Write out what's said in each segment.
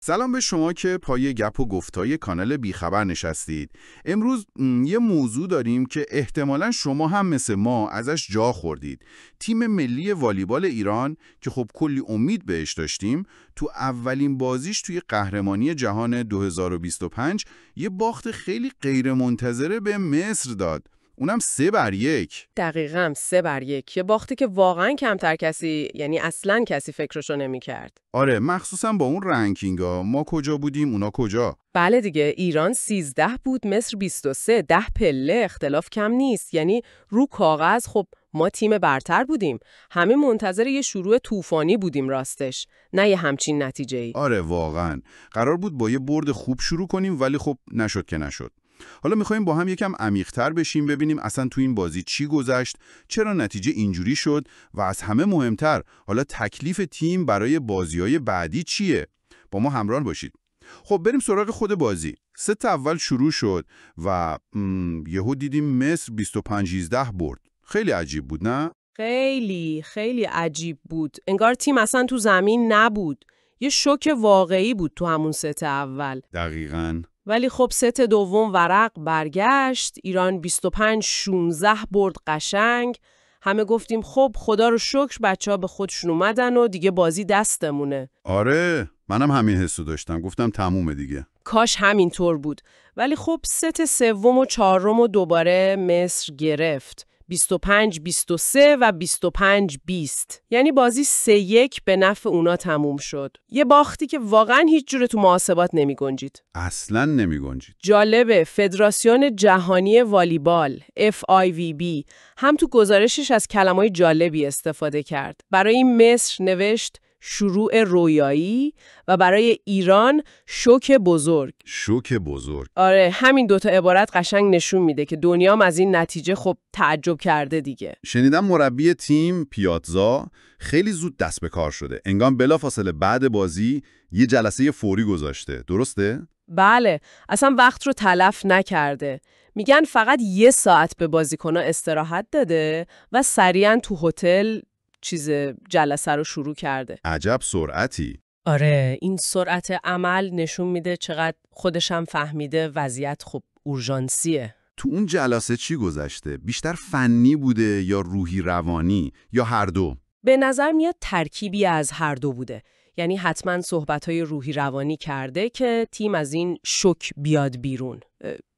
سلام به شما که پای گپ و گفتای کانال بیخبر نشستید. امروز یه موضوع داریم که احتمالاً شما هم مثل ما ازش جا خوردید. تیم ملی والیبال ایران که خب کلی امید بهش داشتیم، تو اولین بازیش توی قهرمانی جهان 2025 یه باخت خیلی غیرمنتظره به مصر داد. اونم 3-1. دقیقاً 3-1. یه باختی که واقعاً کمتر کسی، یعنی اصلاً کسی فکرشو نمی‌کرد. آره، مخصوصاً با اون رنکینگا. ما کجا بودیم اونا کجا؟ بله دیگه، ایران 13 بود، مصر 23. 10 پله اختلاف کم نیست. یعنی رو کاغذ خب ما تیم برتر بودیم. همه منتظر یه شروع طوفانی بودیم راستش، نه یه همچین نتیجه‌ای. آره واقعاً. قرار بود با یه برد خوب شروع کنیم ولی خب نشد که نشد. حالا میخوایم با هم یکم عمیق‌تر بشیم، ببینیم اصلا تو این بازی چی گذشت، چرا نتیجه اینجوری شد و از همه مهمتر حالا تکلیف تیم برای بازی‌های بعدی چیه. با ما همراه باشید. خب بریم سراغ خود بازی. ست اول شروع شد و یهو دیدیم مصر 25-18 برد. خیلی عجیب بود نه؟ خیلی عجیب بود. انگار تیم اصلا تو زمین نبود. یه شوک واقعی بود تو همون ست اول. دقیقاً. ولی خب ست دوم ورق برگشت، ایران 25-16 برد قشنگ. همه گفتیم خب خدا رو شکر بچه‌ها به خودشون اومدن و دیگه بازی دستمونه. آره، منم همین حسو داشتم. گفتم تمومه دیگه. کاش همینطور بود. ولی خب ست سوم و چهارم و دوباره مصر گرفت. 25-23 و 25-20. یعنی بازی 3-1 به نفع اونا تموم شد. یه باختی که واقعا هیچ جوره تو محاسبات نمی گنجید. اصلاً نمی گنجید. جالبه، فدراسیون جهانی والیبال FIVB هم تو گزارشش از کلمات جالبی استفاده کرد. برای مصر نوشت شروع رویایی و برای ایران شوک بزرگ. شوک بزرگ. آره، همین دوتا عبارت قشنگ نشون میده که دنیام از این نتیجه خب تعجب کرده دیگه. شنیدم مربی تیم پیاتزا خیلی زود دست به کار شده. انگام بلافاصله بعد بازی یه جلسه فوری گذاشته. درسته؟ بله، اصلا وقت رو تلف نکرده. میگن فقط 1 ساعت به بازیکن‌ها استراحت داده و سریعا تو هتل جلسه رو شروع کرده. عجب سرعتی. آره، این سرعت عمل نشون میده چقدر خودشم فهمیده وضعیت خب اورژانسیه. تو اون جلسه چی گذشته؟ بیشتر فنی بوده یا روحی روانی یا هر دو؟ به نظر میاد ترکیبی از هر دو بوده. یعنی حتما صحبت‌های روحی روانی کرده که تیم از این شوک بیاد بیرون.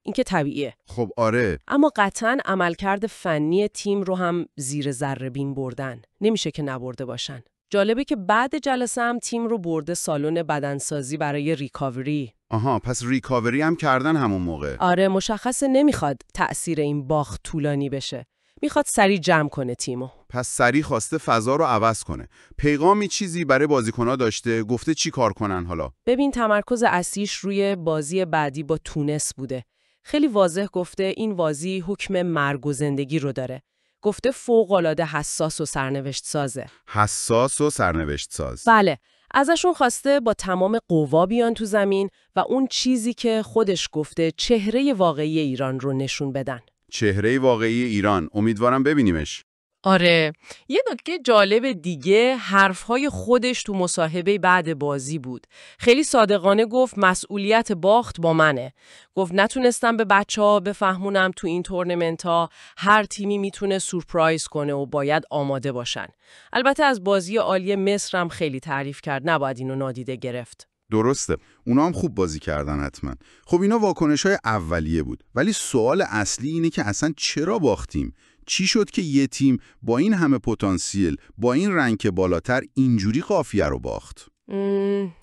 این که طبیعیه. خب آره. اما قطعاً عملکرد فنی تیم رو هم زیر ذره بین بردن. نمیشه که نبرده باشن. جالبه که بعد جلسه هم تیم رو برده سالن بدنسازی برای ریکاوری. آها، پس ریکاوری هم کردن همون موقع. آره، مشخصه نمیخواد تأثیر این باخت طولانی بشه. میخواد سریع جمع کنه تیمو. پس سریع خواسته فضا رو عوض کنه. پیغامی چیزی برای بازیکن‌ها داشته، گفته چی کار کنن حالا؟ ببین، تمرکز اصلیش روی بازی بعدی با تونس بوده. خیلی واضح گفته این بازی حکم مرگ و زندگی رو داره. گفته فوق‌العاده حساس و سرنوشت سازه. حساس و سرنوشت ساز. بله، ازشون خواسته با تمام قوا بیان تو زمین و اون چیزی که خودش گفته چهره واقعی ایران رو نشون بدن. چهره واقعی ایران. امیدوارم ببینیمش. آره، یه نکته جالب دیگه حرفهای خودش تو مصاحبه بعد بازی بود. خیلی صادقانه گفت مسئولیت باخت با منه. گفت نتونستم به بچه‌ها بفهمونم تو این تورنمنت‌ها هر تیمی میتونه سورپرایز کنه و باید آماده باشن. البته از بازی عالی مصر هم خیلی تعریف کرد، نباید اینو نادیده گرفت. درسته. اونا هم خوب بازی کردن حتما. خب اینا واکنش‌های اولیه بود. ولی سوال اصلی اینه که اصلا چرا باختیم؟ چی شد که یه تیم با این همه پتانسیل، با این رنک بالاتر اینجوری قافیه رو باخت؟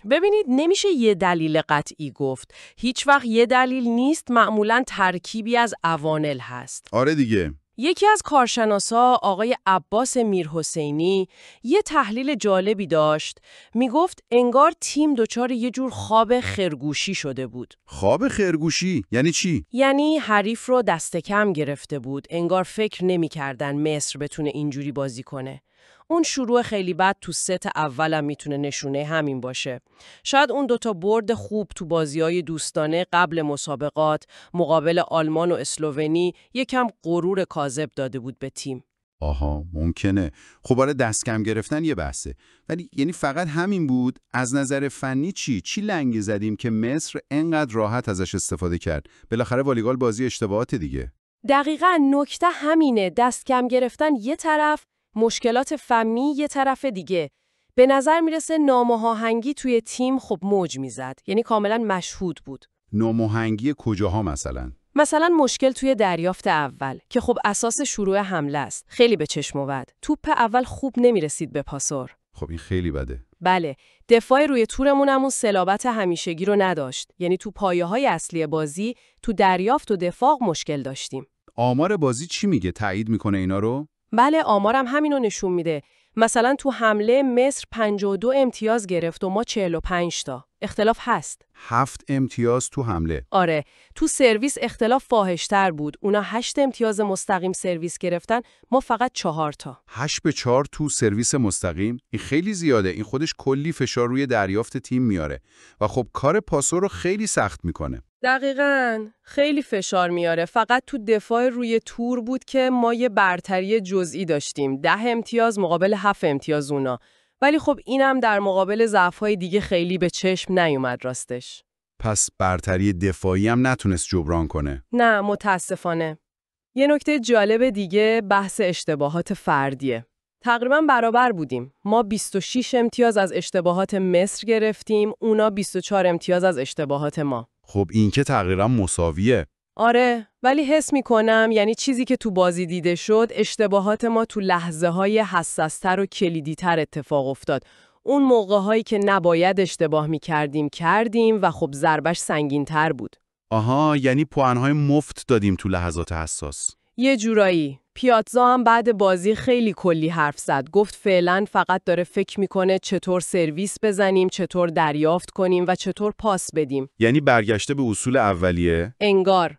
ببینید، نمیشه یه دلیل قطعی گفت. هیچ وقت یه دلیل نیست، معمولاً ترکیبی از عوامل هست. آره دیگه. یکی از کارشناسا آقای عباس میرحسینی یه تحلیل جالبی داشت. میگفت انگار تیم دچار یه جور خواب خرگوشی شده بود. خواب خرگوشی یعنی چی؟ یعنی حریف رو دست کم گرفته بود. انگار فکر نمی‌کردن مصر بتونه اینجوری بازی کنه. اون شروع خیلی بد تو ست اولم میتونه نشونه همین باشه. شاید اون دوتا برد خوب تو بازی‌های دوستانه قبل مسابقات مقابل آلمان و اسلوونی یکم غرور کاذب داده بود به تیم. آها ممکنه. خب آره دست کم گرفتن یه بحثه. ولی یعنی فقط همین بود؟ از نظر فنی چی لنگی زدیم که مصر انقدر راحت ازش استفاده کرد؟ بالاخره والیبال بازی اشتباهات دیگه. دقیقاً نکته همینه. دست کم گرفتن یه طرف، مشکلات فنی یه طرف دیگه. به نظر میرسه نامه‌آهنگی توی تیم خب موج میزد. یعنی کاملا مشهود بود. نامه‌آهنگی کجاها مثلا؟ مثلا مشکل توی دریافت اول که خب اساس شروع حمله است. خیلی به چشم اومد. توپ اول خوب نمیرسید به پاسور. خب این خیلی بده. بله، دفاع روی تورمون همون صلابت همیشگی رو نداشت. یعنی تو پایه‌های اصلی بازی، تو دریافت و دفاع مشکل داشتیم. آمار بازی چی میگه؟ تایید میکنه اینا رو؟ بله، آمارم همینو نشون میده. مثلا تو حمله مصر 52 امتیاز گرفت و ما 45 تا. اختلاف هست. 7 امتیاز تو حمله. آره، تو سرویس اختلاف فاحش‌تر بود. اونا 8 امتیاز مستقیم سرویس گرفتن، ما فقط 4 تا. 8-4 تو سرویس مستقیم؟ این خیلی زیاده. این خودش کلی فشار روی دریافت تیم میاره و خب کار پاسور رو خیلی سخت میکنه. دقیقاً، خیلی فشار میاره. فقط تو دفاع روی تور بود که ما یه برتری جزئی داشتیم. 10 امتیاز مقابل 7 امتیاز اونا. ولی خب اینم در مقابل ضعف‌های دیگه خیلی به چشم نیومد راستش. پس برتری دفاعی هم نتونست جبران کنه. نه، متاسفانه. یه نکته جالب دیگه بحث اشتباهات فردیه. تقریباً برابر بودیم. ما 26 امتیاز از اشتباهات مصر گرفتیم، اونا 24 امتیاز از اشتباهات ما. خب این که تقریبا مساویه. آره، ولی حس می‌کنم یعنی چیزی که تو بازی دیده شد، اشتباهات ما تو لحظه‌های حساس‌تر و کلیدی‌تر اتفاق افتاد. اون موقع‌هایی که نباید اشتباه کردیم و خب ضربش سنگین‌تر بود. آها، یعنی پوان‌های مفت دادیم تو لحظات حساس. یه جورایی. پیاتزا هم بعد بازی خیلی کلی حرف زد. گفت فعلاً فقط داره فکر میکنه چطور سرویس بزنیم، چطور دریافت کنیم و چطور پاس بدیم. یعنی برگشته به اصول اولیه؟ انگار.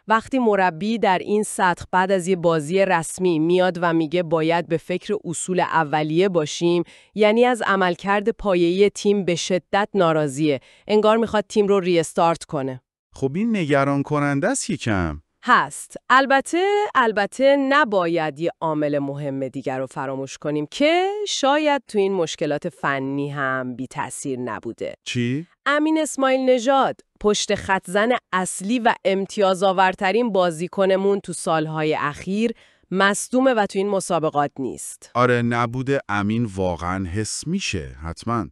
وقتی مربی در این سطح بعد از یه بازی رسمی میاد و میگه باید به فکر اصول اولیه باشیم، یعنی از عملکرد پایه‌ای تیم به شدت ناراضیه. انگار میخواد تیم رو ریستارت کنه. خب این نگران کننده است یکم. هست. البته نباید یه عامل مهم دیگر رو فراموش کنیم که شاید تو این مشکلات فنی هم بی تأثیر نبوده. چی؟ امین اسماعیل نژاد، پشت خط زن اصلی و امتیازآورترین بازیکنمون تو سالهای اخیر، مصدومه و تو این مسابقات نیست. آره نبوده امین واقعا حس میشه. حتما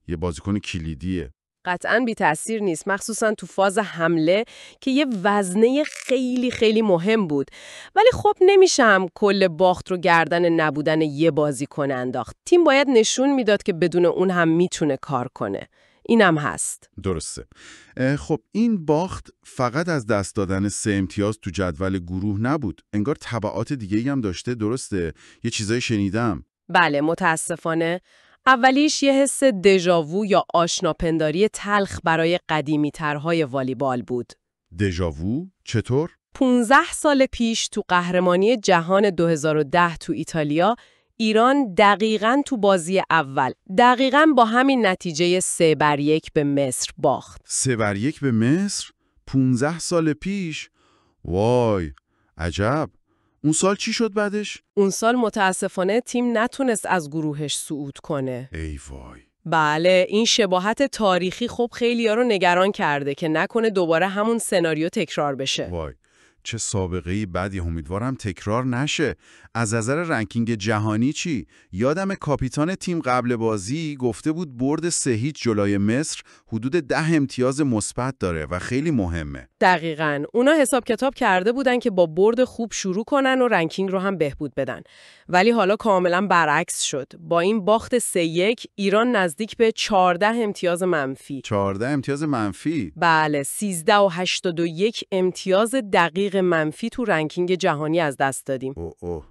یه بازیکن کلیدیه. قطعاً بی تأثیر نیست، مخصوصاً تو فاز حمله که یه وزنه خیلی خیلی مهم بود. ولی خب نمیشم کل باخت رو گردن نبودن یه بازیکن انداخت. تیم باید نشون میداد که بدون اون هم میتونه کار کنه. اینم هست. درسته. خب این باخت فقط از دست دادن 3 امتیاز تو جدول گروه نبود. انگار تبعات دیگه‌ای هم داشته. درسته؟ یه چیزایی شنیدم. بله، متاسفانه. اولیش یه حس دژاوو یا آشناپنداری تلخ برای قدیمی‌ترهای والیبال بود. دژاوو؟ چطور؟ 15 سال پیش تو قهرمانی جهان 2010 تو ایتالیا، ایران دقیقاً تو بازی اول، دقیقاً با همین نتیجه 3-1 به مصر باخت. 3-1 به مصر؟ 15 سال پیش؟ وای، عجب. اون سال چی شد بعدش؟ اون سال متاسفانه تیم نتونست از گروهش صعود کنه. ای وای. بله، این شباهت تاریخی خب خیلی‌ها رو نگران کرده که نکنه دوباره همون سناریو تکرار بشه. وای، چه سابقه‌ای بدی. امیدوارم تکرار نشه. از نظر رنکینگ جهانی چی؟ یادم کاپیتان تیم قبل بازی گفته بود برد 3-0 جلوی مصر حدود 10 امتیاز مثبت داره و خیلی مهمه. دقیقاً. اونا حساب کتاب کرده بودن که با برد خوب شروع کنن و رنکینگ رو هم بهبود بدن. ولی حالا کاملا برعکس شد. با این باخت 3-1 ایران نزدیک به 14 امتیاز منفی. 14 امتیاز منفی؟ بله، 13 و 81 امتیاز دقیق منفی تو رنکینگ جهانی از دست دادیم. اوه.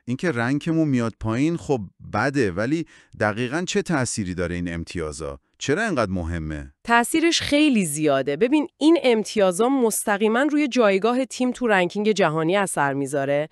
این که رنکمون میاد پایین خب بده، ولی دقیقاً چه تأثیری داره این امتیازا؟ چرا اینقدر مهمه؟ تأثیرش خیلی زیاده. ببین این امتیازا مستقیما روی جایگاه تیم تو رنکینگ جهانی اثر میذاره.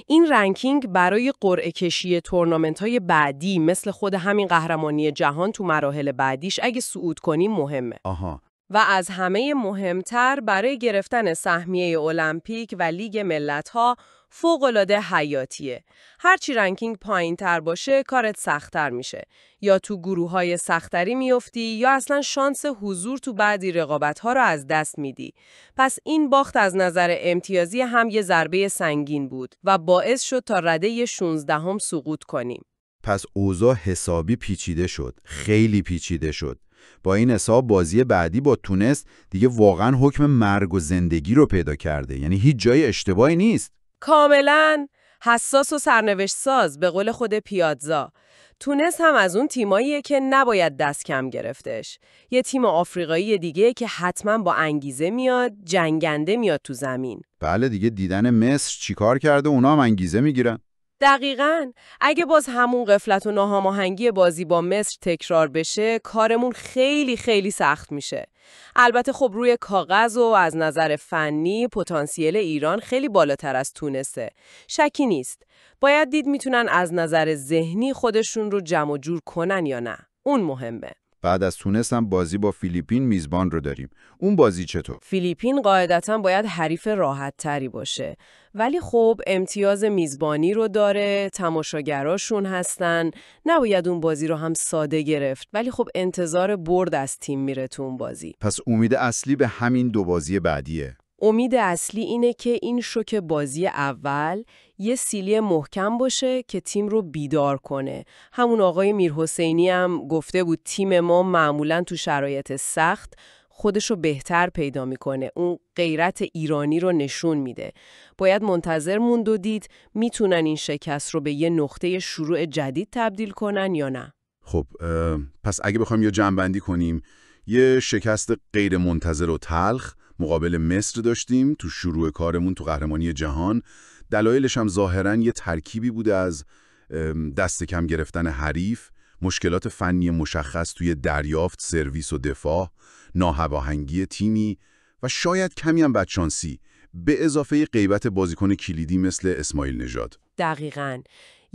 این رنکینگ برای قرعه کشی تورنمنت‌های بعدی مثل خود همین قهرمانی جهان تو مراحل بعدیش اگه صعود کنیم مهمه. آها. و از همه مهمتر برای گرفتن سهمیه المپیک و لیگ ملت‌ها فوق‌العاده حیاتیه. هرچی رنکینگ پایین‌تر باشه کارت سخت‌تر میشه. یا تو گروه‌های سخت‌تری میافتی یا اصلا شانس حضور تو بعضی رقابت‌ها رو از دست میدی. پس این باخت از نظر امتیازی هم یه ضربه سنگین بود و باعث شد تا رده 16 سقوط کنیم. پس اوضاع حسابی پیچیده شد. خیلی پیچیده شد. با این حساب بازی بعدی با تونس دیگه واقعا حکم مرگ و زندگی رو پیدا کرده. یعنی هیچ جای اشتباهی نیست. کاملاً حساس و سرنوشت ساز به قول خود پیاززا. تونس هم از اون تیماییه که نباید دست کم گرفتش. یه تیم آفریقایی دیگه که حتما با انگیزه میاد، جنگنده میاد تو زمین. بله دیگه، دیدن مصر چیکار کرده اونا هم انگیزه میگیرن. دقیقاً. اگه باز همون غفلت و ناهماهنگی بازی با مصر تکرار بشه، کارمون خیلی خیلی سخت میشه. البته خب روی کاغذ و از نظر فنی پتانسیل ایران خیلی بالاتر از تونسه. شکی نیست. باید دید میتونن از نظر ذهنی خودشون رو جمع و جور کنن یا نه. اون مهمه. بعد از تونس هم بازی با فیلیپین میزبان رو داریم. اون بازی چطور؟ فیلیپین قاعدتاً باید حریف راحت تری باشه. ولی خب امتیاز میزبانی رو داره، تماشاگراشون هستن، نباید اون بازی رو هم ساده گرفت. ولی خب انتظار برد از تیم میره تو اون بازی. پس امید اصلی به همین دو بازی بعدیه. امید اصلی اینه که این شوک بازی اول یه سیلی محکم باشه که تیم رو بیدار کنه. همون آقای میرحسینی هم گفته بود تیم ما معمولاً تو شرایط سخت خودش رو بهتر پیدا میکنه. اون غیرت ایرانی رو نشون میده. باید منتظر موند و دید میتونن این شکست رو به یه نقطه شروع جدید تبدیل کنن یا نه. خب پس اگه بخوایم یه جمع‌بندی کنیم، یه شکست غیر منتظر و تلخ مقابل مصر داشتیم تو شروع کارمون تو قهرمانی جهان. دلایلش هم ظاهراً یه ترکیبی بوده از دست کم گرفتن حریف، مشکلات فنی مشخص توی دریافت، سرویس و دفاع، ناهماهنگی تیمی و شاید کمی هم بدشانسی، به اضافه غیبت بازیکن کلیدی مثل اسماعیل نژاد. دقیقاً.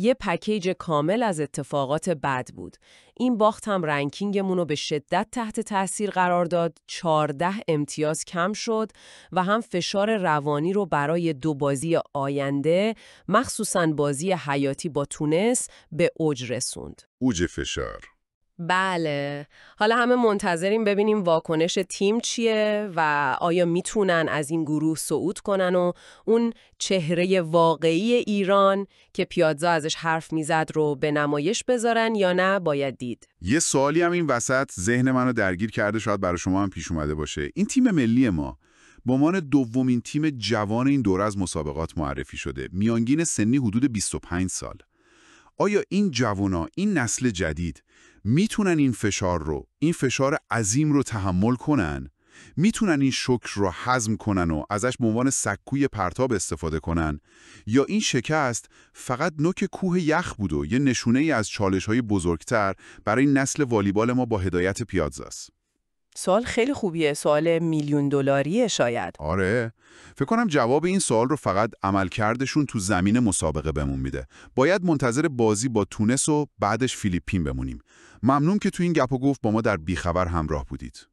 یه پکیج کامل از اتفاقات بد بود. این باخت هم رنکینگمون رو به شدت تحت تاثیر قرار داد، 14 امتیاز کم شد و هم فشار روانی رو برای دو بازی آینده، مخصوصاً بازی حیاتی با تونس، به اوج رسوند. اوج فشار. بله. حالا همه منتظریم ببینیم واکنش تیم چیه و آیا میتونن از این گروه صعود کنن و اون چهره واقعی ایران که پیاززا ازش حرف میزد رو به نمایش بذارن یا نه. باید دید. یه سوالی هم این وسط ذهن منو درگیر کرده، شاید برای شما هم پیش اومده باشه. این تیم ملی ما به عنوان دومین تیم جوان این دوره از مسابقات معرفی شده. میانگین سنی حدود 25 سال. آیا این جوانا، این نسل جدید میتونن این فشار عظیم رو تحمل کنن؟ میتونن این شوک رو هضم کنن و ازش به عنوان سکوی پرتاب استفاده کنن؟ یا این شکست فقط نوک کوه یخ بود و یه نشونه ای از چالش‌های بزرگتر برای نسل والیبال ما با هدایت پیاززاست؟ سوال خیلی خوبیه. سوال میلیون دلاریه شاید. آره، فکر کنم جواب این سوال رو فقط عملکردشون تو زمین مسابقه بهمون میده. باید منتظر بازی با تونس و بعدش فیلیپین بمونیم. ممنون که تو این گپ و گفت با ما در بیخبر همراه بودید.